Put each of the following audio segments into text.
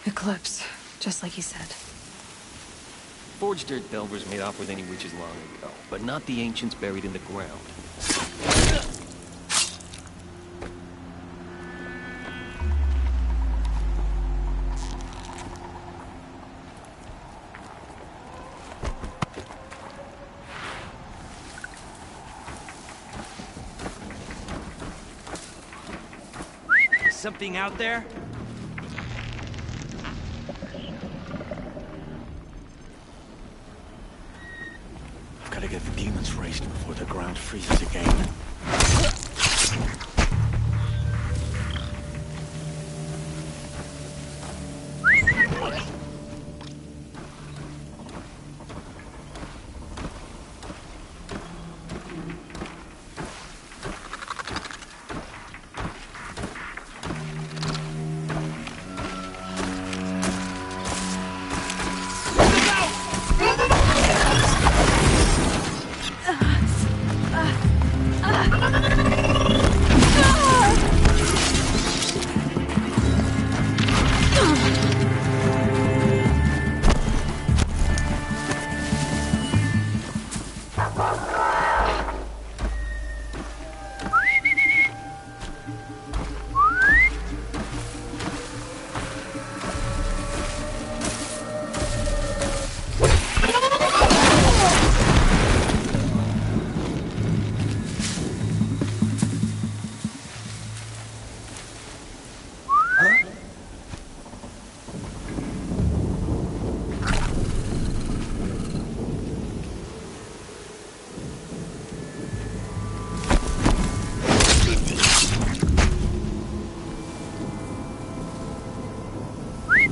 Eclipse, just like he said. Forged dirt delvers made off with any witches long ago, but not the ancients buried in the ground. Something out there? I've got to get the demons raised before the ground freezes again.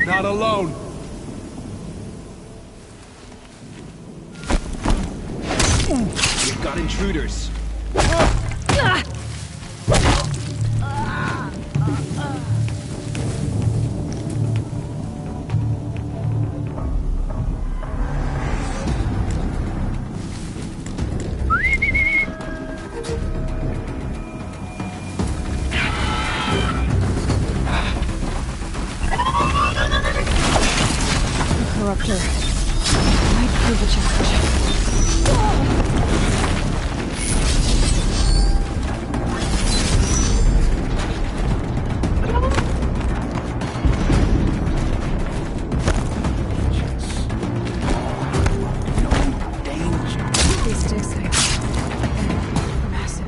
Not alone. We've got intruders. Corruptor. Might prove a challenge. These sticks, they're massive.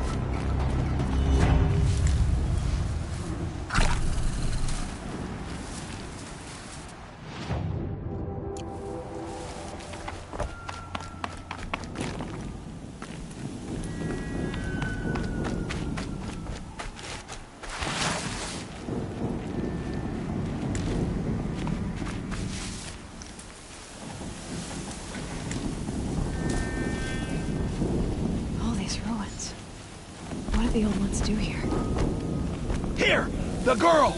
All these ruins. What did the old ones do here? Here! The girl!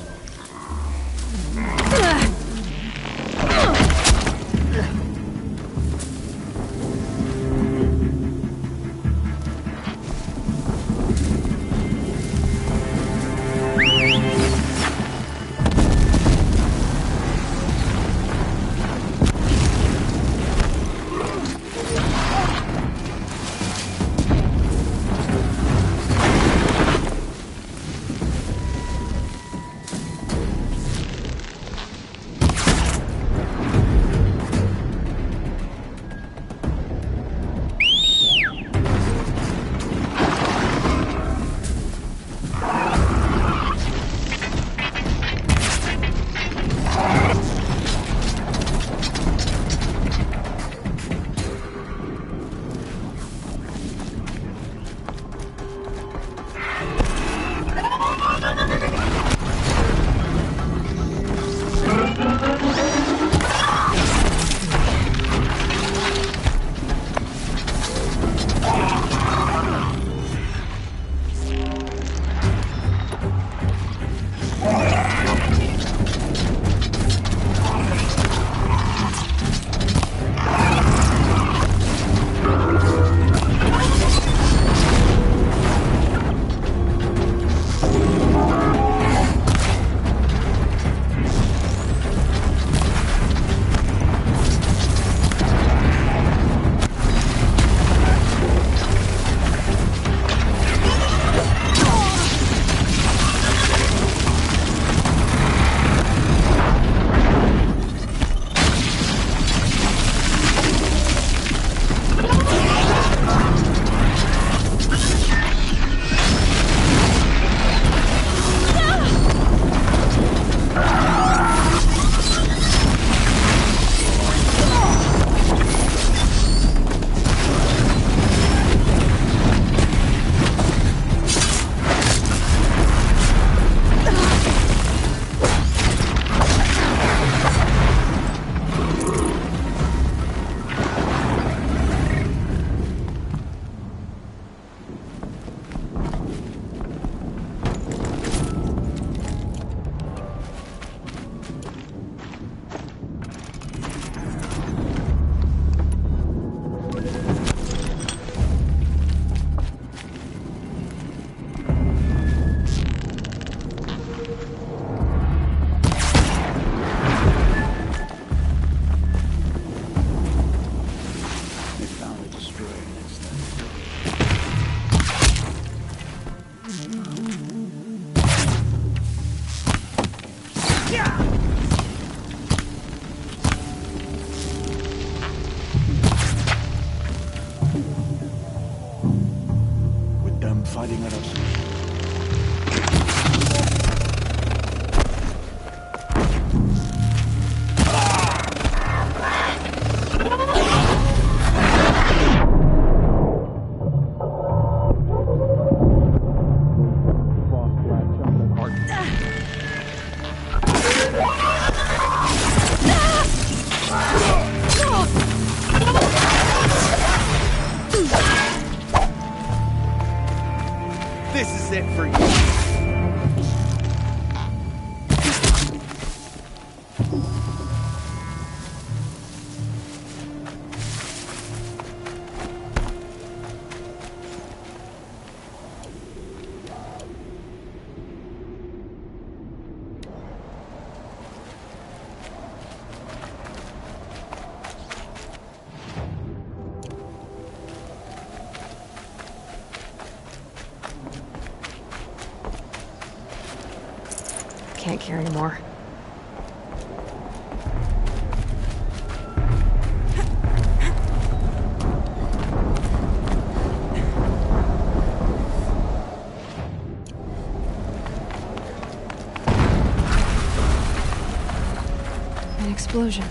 With them fighting at us. This is it for you. Can't carry anymore. An explosion.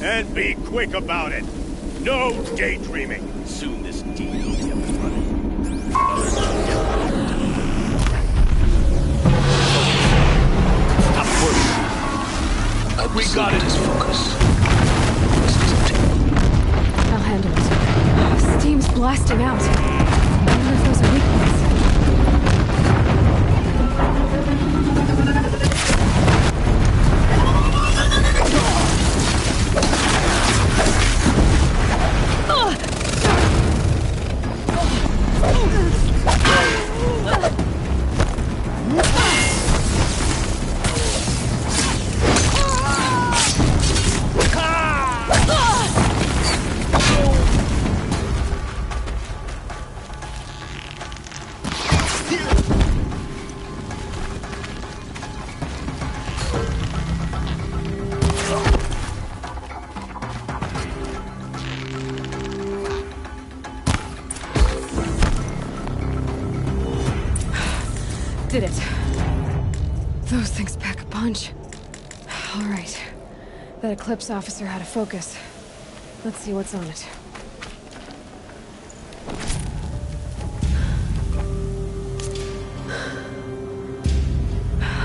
And be quick about it. No daydreaming. Soon this team will be up and running. Stop worrying. We got it. Focus. I'll handle it. Steam's blasting out. I wonder if those are weak points. Did it. Those things pack a punch. All right. That Eclipse officer had a focus. Let's see what's on it.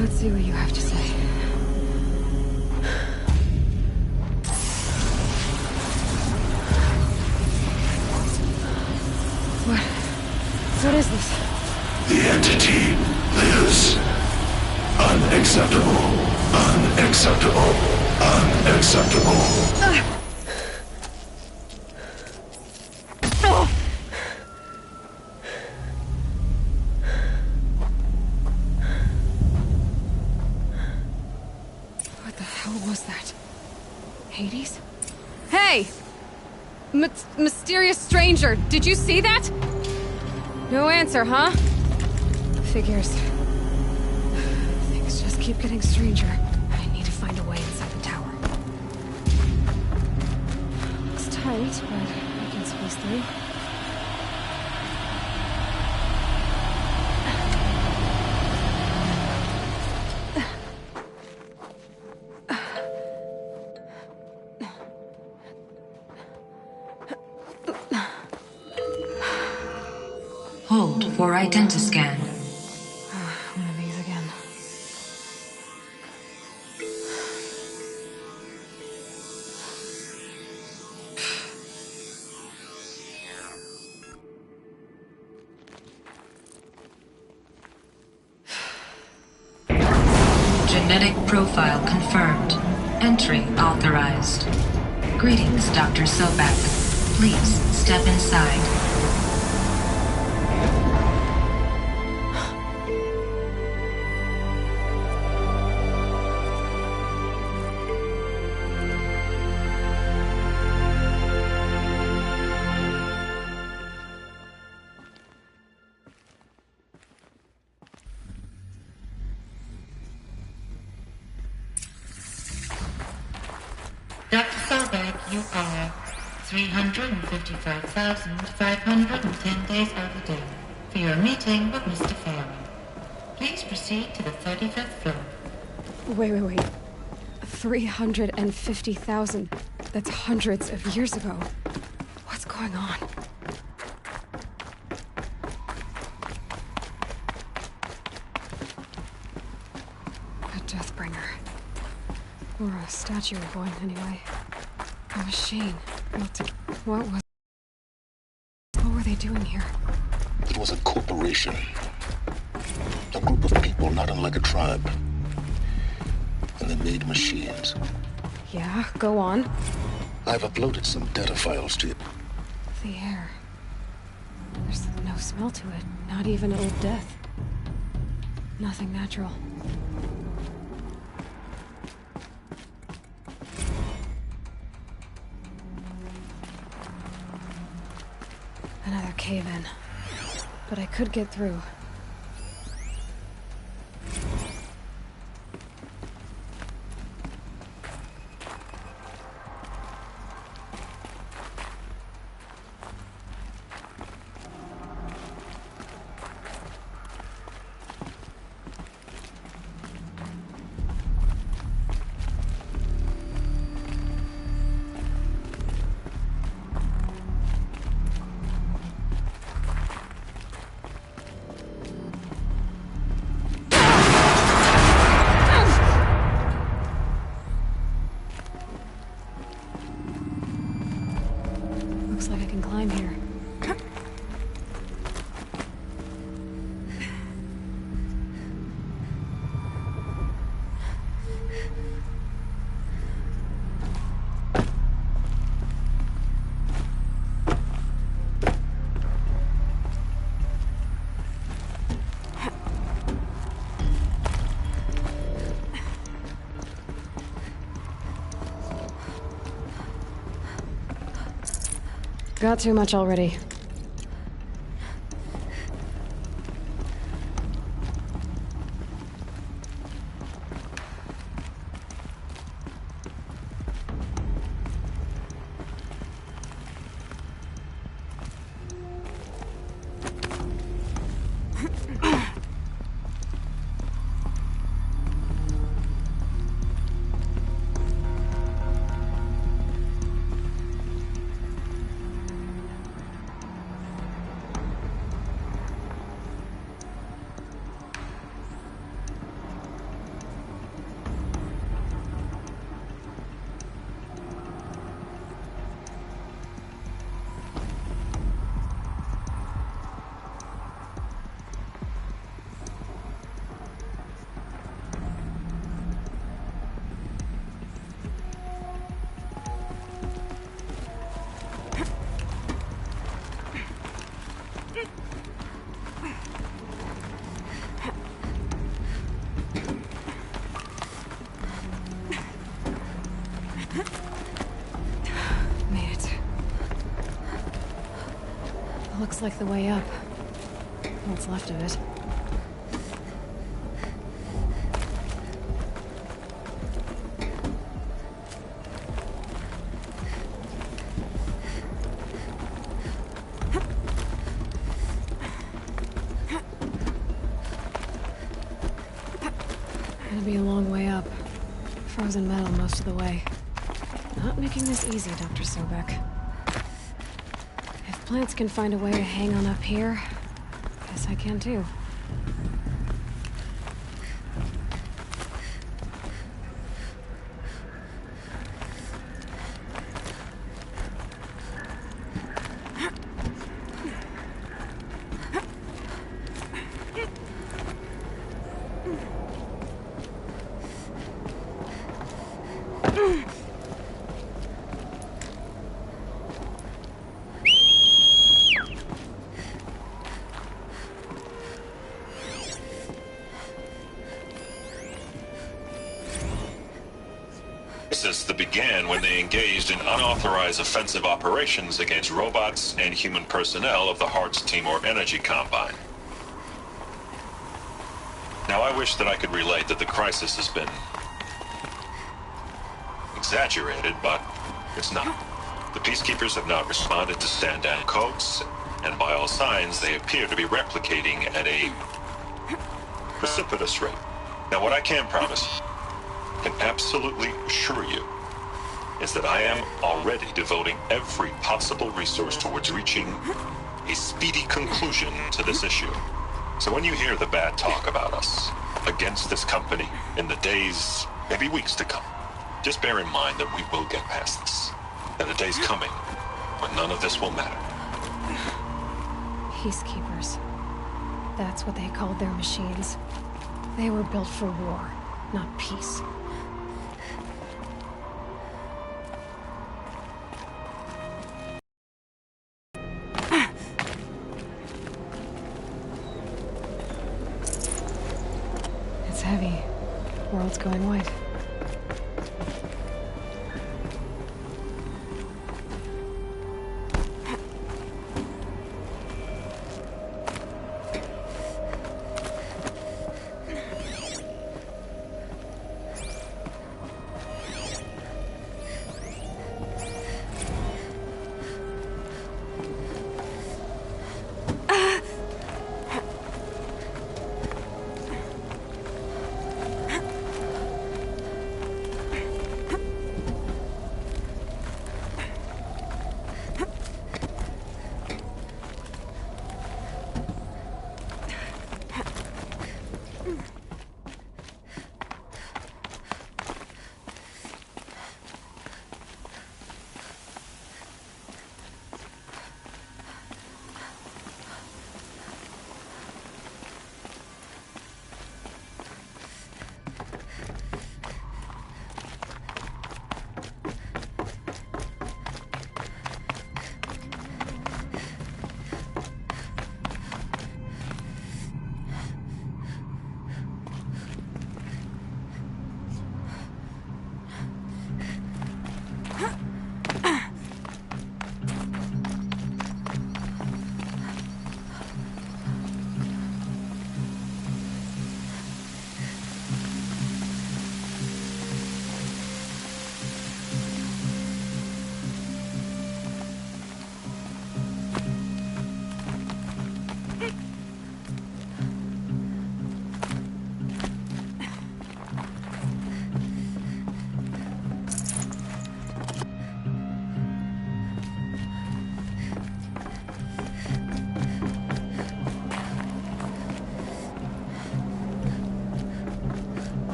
Let's see what you have to say. What is this? The entity lives. Unacceptable. Unacceptable. Unacceptable. Hades? Hey! Mysterious stranger, did you see that? No answer, huh? Figures. Things just keep getting stranger. I need to find a way inside the tower. Looks tight, but I can squeeze through. Hold for identiscan. One of these again. Genetic profile confirmed. Entry authorized. Greetings, Dr. Sobek. Please step inside. Dr. Sobek, you are 355,510 days overdue for your meeting with Mr. Fairman. Please proceed to the 35th floor. Wait. 350,000. That's hundreds of years ago. What's going on? A Deathbringer. Or a statue of one, anyway. A machine. What were they doing here? It was a corporation. A group of people not unlike a tribe. And they made machines. Yeah, go on. I've uploaded some data files to you. The air. There's no smell to it. Not even old death. Nothing natural. Another cave-in. But I could get through. Looks like I can climb here. Got too much already. Looks like the way up. What's left of it. Gonna be a long way up. Frozen metal most of the way. Not making this easy, Dr. Sobek. If plants can find a way to hang on up here, guess I can too. That began when they engaged in unauthorized offensive operations against robots and human personnel of the Hearts Timor Energy Combine. Now, I wish that I could relate that the crisis has been exaggerated, but it's not. The Peacekeepers have not responded to stand-down codes, and by all signs, they appear to be replicating at a precipitous rate. Now, what I can promise, can absolutely assure you, is that I am already devoting every possible resource towards reaching a speedy conclusion to this issue. So when you hear the bad talk about us against this company in the days, maybe weeks to come, just bear in mind that we will get past this. That a day's coming when none of this will matter. Peacekeepers. That's what they called their machines. They were built for war, not peace. It's heavy. World's going white.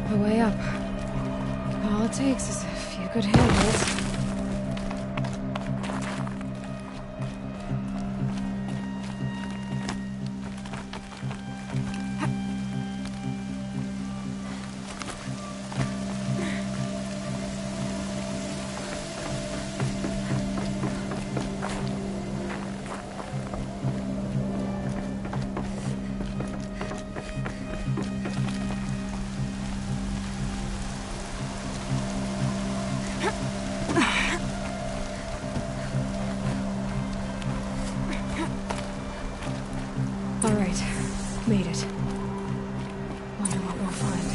The way up. All it takes is a few good handholds. All right, made it. Wonder what we'll find.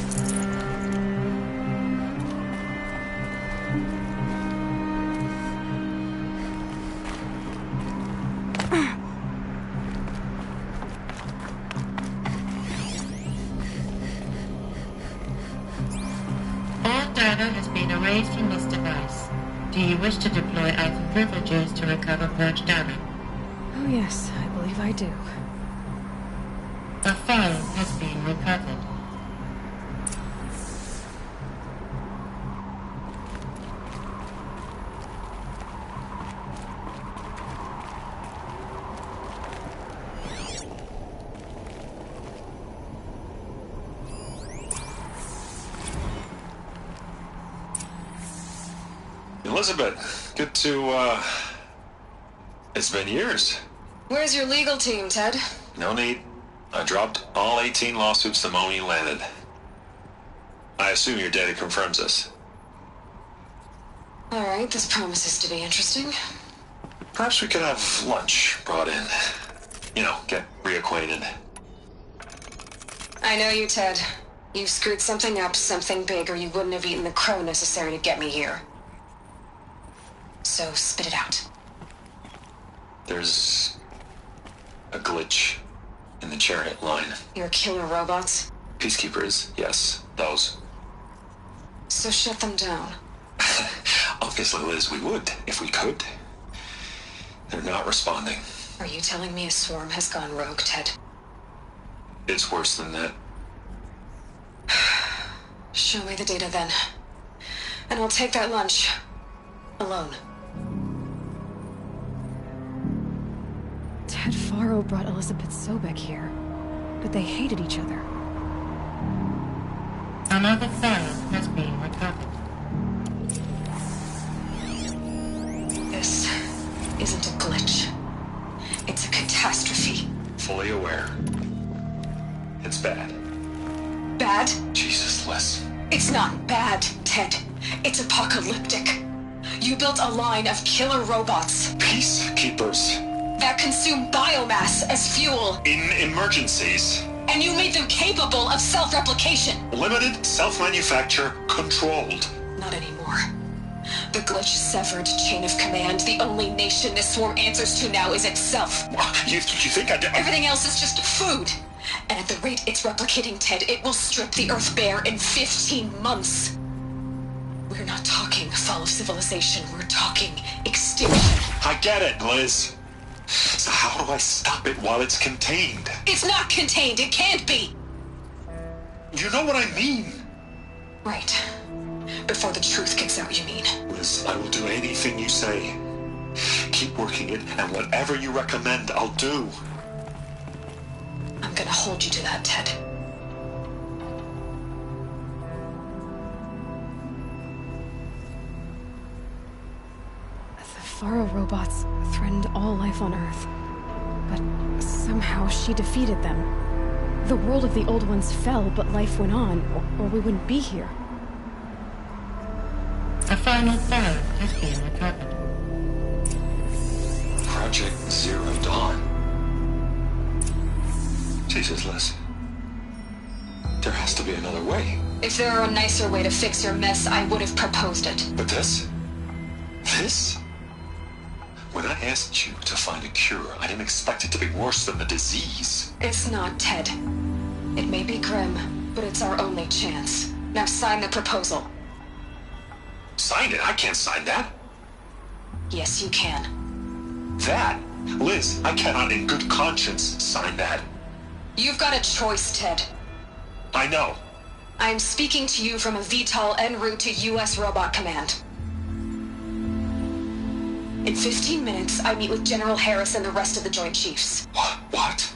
All data has been erased from this device. Do you wish to deploy item privileges to recover purged data? Oh yes, I believe I do. A file has been recovered. Elizabeth, good to, it's been years. Where's your legal team, Ted? No need. I dropped all 18 lawsuits the moment you landed. I assume your data confirms this. All right, this promises to be interesting. Perhaps we could have lunch brought in. You know, get reacquainted. I know you, Ted. You've screwed something up, something big, or you wouldn't have eaten the crow necessary to get me here. So spit it out. There's a glitch in the chariot line. Your killer robots? Peacekeepers, yes, those. So shut them down. Obviously, Liz, we would, if we could. They're not responding. Are you telling me a swarm has gone rogue, Ted? It's worse than that. Show me the data then. And I'll take that lunch. Alone. Ted Faro brought Elizabeth Sobek here, but they hated each other. Another file has been recovered. This isn't a glitch. It's a catastrophe. Fully aware. It's bad. Bad? Jesus, Liz. It's not bad, Ted. It's apocalyptic. You built a line of killer robots. Peacekeepers. That consume biomass as fuel. In emergencies. And you made them capable of self-replication. Limited, self-manufacture, controlled. Not anymore. The glitch severed chain of command. The only nation this swarm answers to now is itself. You think I did? Everything else is just food. And at the rate it's replicating, Ted, it will strip the Earth bare in 15 months. We're not talking fall of civilization. We're talking extinction. I get it, Liz. So how do I stop it while it's contained? It's not contained. It can't be. You know what I mean. Right. Before the truth gets out, you mean? Liz, I will do anything you say. Keep working it, and whatever you recommend, I'll do. I'm gonna hold you to that, Ted. The Faro robots threatened all life on Earth. But somehow she defeated them. The world of the old ones fell, but life went on, or we wouldn't be here. A final file has been recovered. Project Zero Dawn. Jesus, Liz. There has to be another way. If there were a nicer way to fix your mess, I would have proposed it. But this? This? When I asked you to find a cure, I didn't expect it to be worse than the disease. It's not, Ted. It may be grim, but it's our only chance. Now sign the proposal. Sign it? I can't sign that. Yes, you can. That? Liz, I cannot in good conscience sign that. You've got a choice, Ted. I know. I'm speaking to you from a VTOL en route to U.S. Robot Command. In 15 minutes, I meet with General Harris and the rest of the Joint Chiefs. What?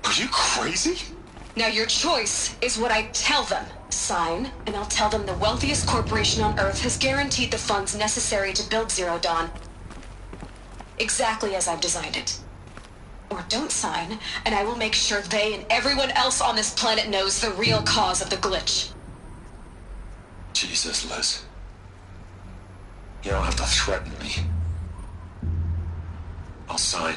Are you crazy? Now your choice is what I tell them. Sign, and I'll tell them the wealthiest corporation on Earth has guaranteed the funds necessary to build Zero Dawn. Exactly as I've designed it. Or don't sign, and I will make sure they and everyone else on this planet knows the real cause of the glitch. Jesus, Liz. You don't have to threaten me. I'll sign.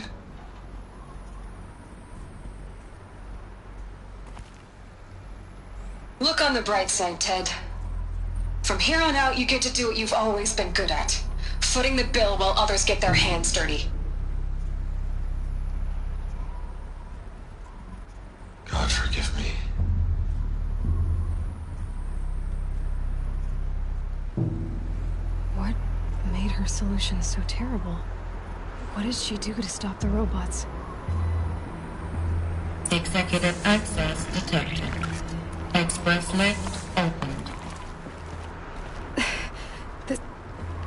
Look on the bright side, Ted. From here on out, you get to do what you've always been good at. Footing the bill while others get their hands dirty. God forgive me. What made her solution so terrible? What did she do to stop the robots? Executive access detected. Express lift opened.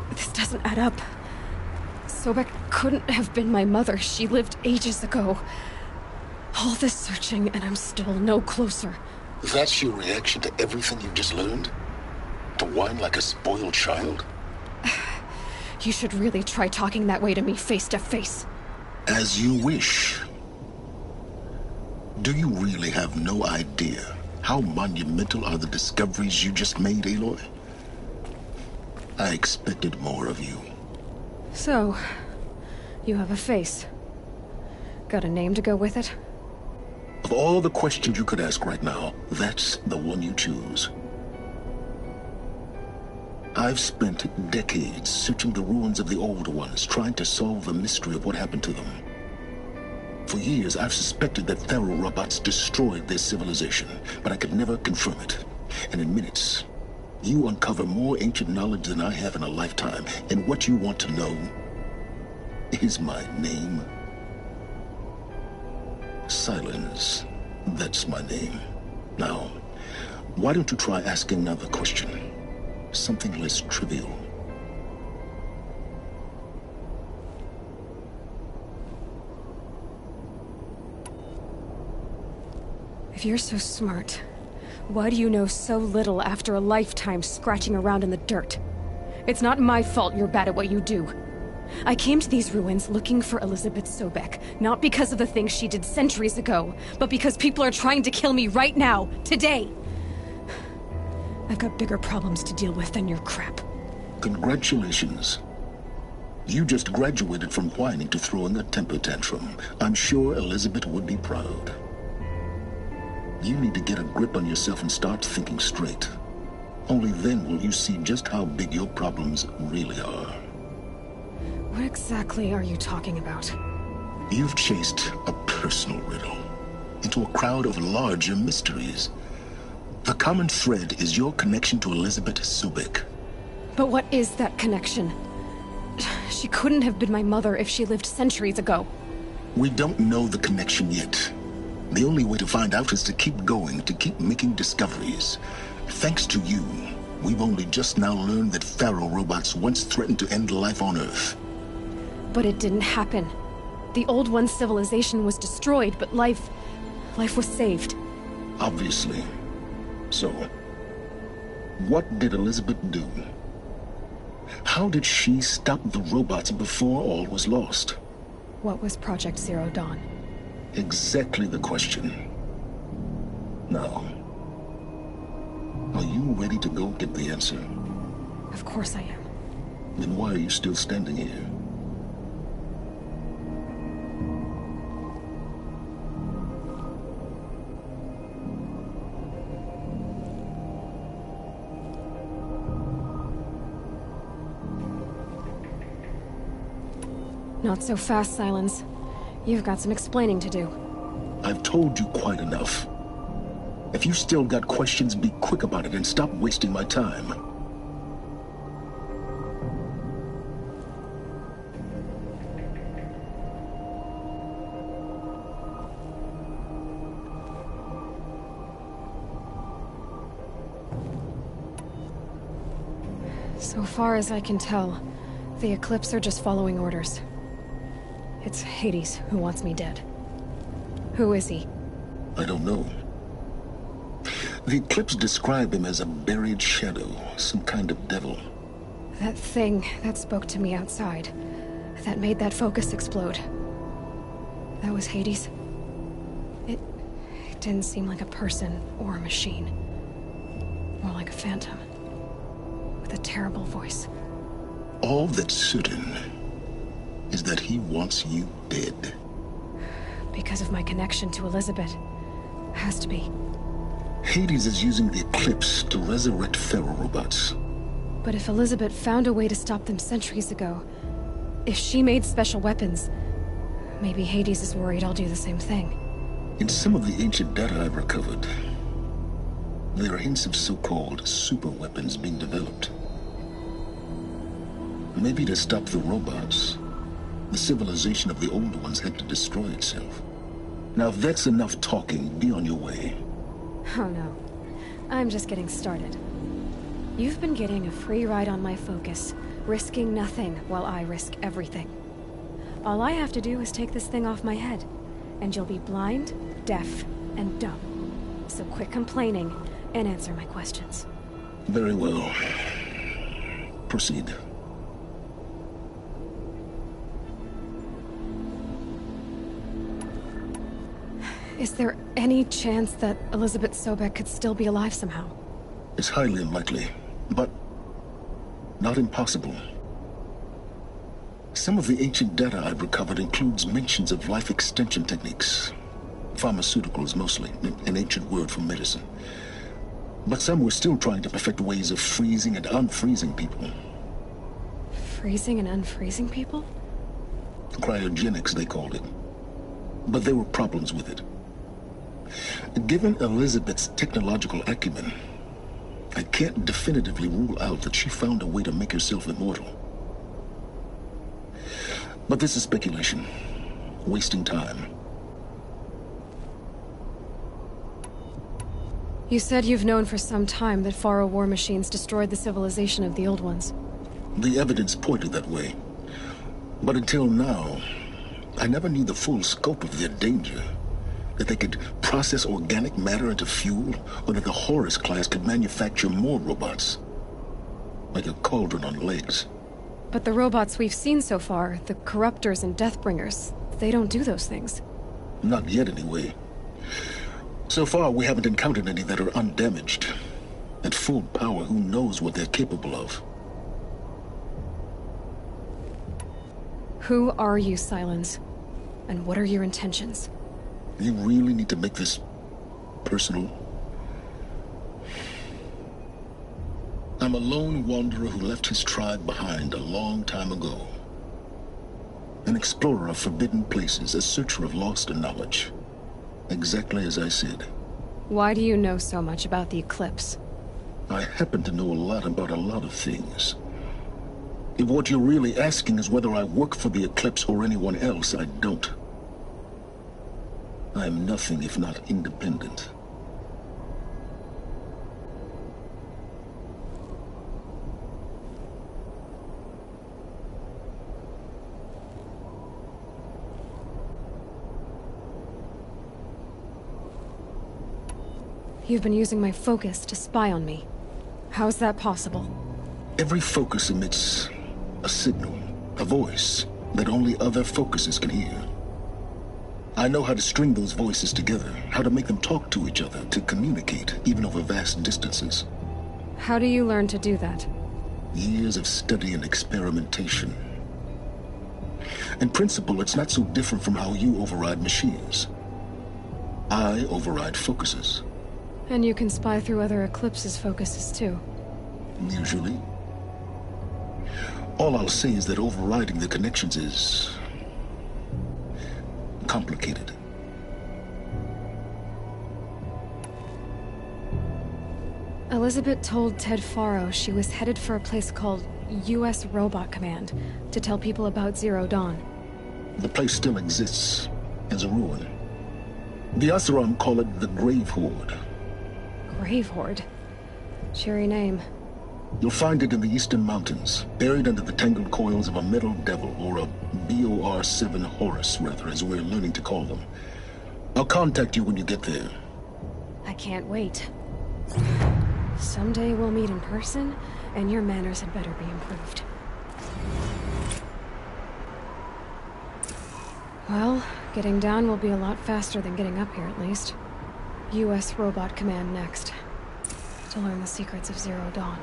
This doesn't add up. Sobek couldn't have been my mother. She lived ages ago. All this searching, and I'm still no closer. That's your reaction to everything you've just learned? To whine like a spoiled child? You should really try talking that way to me face to face. As you wish. Do you really have no idea how monumental are the discoveries you just made, Aloy? I expected more of you. So, you have a face. Got a name to go with it? Of all the questions you could ask right now, that's the one you choose. I've spent decades searching the ruins of the older ones, trying to solve the mystery of what happened to them. For years, I've suspected that Faro robots destroyed their civilization, but I could never confirm it. And in minutes, you uncover more ancient knowledge than I have in a lifetime. And what you want to know is my name. Silence. That's my name. Now, why don't you try asking another question? Something less trivial. If you're so smart, why do you know so little after a lifetime scratching around in the dirt? It's not my fault you're bad at what you do. I came to these ruins looking for Elizabeth Sobek, not because of the things she did centuries ago, but because people are trying to kill me right now, today. I've got bigger problems to deal with than your crap. Congratulations. You just graduated from whining to throwing a temper tantrum. I'm sure Elizabeth would be proud. You need to get a grip on yourself and start thinking straight. Only then will you see just how big your problems really are. What exactly are you talking about? You've chased a personal riddle into a crowd of larger mysteries. The common thread is your connection to Elizabeth Sobek. But what is that connection? She couldn't have been my mother if she lived centuries ago. We don't know the connection yet. The only way to find out is to keep going, to keep making discoveries. Thanks to you, we've only just now learned that Faro robots once threatened to end life on Earth. But it didn't happen. The old one's civilization was destroyed, but life was saved. Obviously. So, what did Elizabeth do? How did she stop the robots before all was lost? What was Project Zero Dawn? Exactly the question. Now, are you ready to go get the answer? Of course I am. Then why are you still standing here? Not so fast, Silence. You've got some explaining to do. I've told you quite enough. If you still got questions, be quick about it and stop wasting my time. So far as I can tell, the Eclipse are just following orders. It's Hades who wants me dead. Who is he? I don't know. The Eclipse describe him as a buried shadow, some kind of devil. That thing that spoke to me outside, that made that focus explode. That was Hades? It didn't seem like a person or a machine. More like a phantom. With a terrible voice. All that's certain is that he wants you dead. Because of my connection to Elizabeth. Has to be. Hades is using the Eclipse to resurrect feral robots. But if Elizabeth found a way to stop them centuries ago, if she made special weapons, maybe Hades is worried I'll do the same thing. In some of the ancient data I've recovered, there are hints of so-called super weapons being developed. Maybe to stop the robots, the civilization of the old ones had to destroy itself. Now, if that's enough talking, be on your way. Oh no. I'm just getting started. You've been getting a free ride on my focus, risking nothing while I risk everything. All I have to do is take this thing off my head, and you'll be blind, deaf, and dumb. So quit complaining and answer my questions. Very well. Proceed. Is there any chance that Elizabeth Sobek could still be alive somehow? It's highly unlikely, but not impossible. Some of the ancient data I've recovered includes mentions of life extension techniques. Pharmaceuticals, mostly, an ancient word for medicine. But some were still trying to perfect ways of freezing and unfreezing people. Freezing and unfreezing people? Cryogenics, they called it. But there were problems with it. Given Elizabeth's technological acumen, I can't definitively rule out that she found a way to make herself immortal. But this is speculation, wasting time. You said you've known for some time that Faro war machines destroyed the civilization of the old ones. The evidence pointed that way. But until now, I never knew the full scope of their danger. That they could process organic matter into fuel, or that the Horus class could manufacture more robots. Like a cauldron on legs. But the robots we've seen so far, the Corruptors and Deathbringers, they don't do those things. Not yet, anyway. So far, we haven't encountered any that are undamaged. At full power, who knows what they're capable of? Who are you, Silence? And what are your intentions? You really need to make this personal? I'm a lone wanderer who left his tribe behind a long time ago. An explorer of forbidden places, a searcher of lost knowledge. Exactly as I said. Why do you know so much about the Eclipse? I happen to know a lot about a lot of things. If what you're really asking is whether I work for the Eclipse or anyone else, I don't. I am nothing if not independent. You've been using my focus to spy on me. How's that possible? Every focus emits a signal, a voice, that only other focuses can hear. I know how to string those voices together, how to make them talk to each other, to communicate, even over vast distances. How do you learn to do that? Years of study and experimentation. In principle, it's not so different from how you override machines. I override focuses. And you can spy through other Eclipse's focuses too. Usually. All I'll say is that overriding the connections is complicated. Elizabeth told Ted Faro she was headed for a place called U.S. Robot Command to tell people about Zero Dawn. The place still exists as a ruin. The Asuram call it the Grave Horde. Grave Horde? Cheery name. You'll find it in the Eastern Mountains, buried under the tangled coils of a metal devil, or a BOR-7 Horus, rather, as we're learning to call them. I'll contact you when you get there. I can't wait. Someday we'll meet in person, and your manners had better be improved. Well, getting down will be a lot faster than getting up here, at least. U.S. Robot Command next. To learn the secrets of Zero Dawn.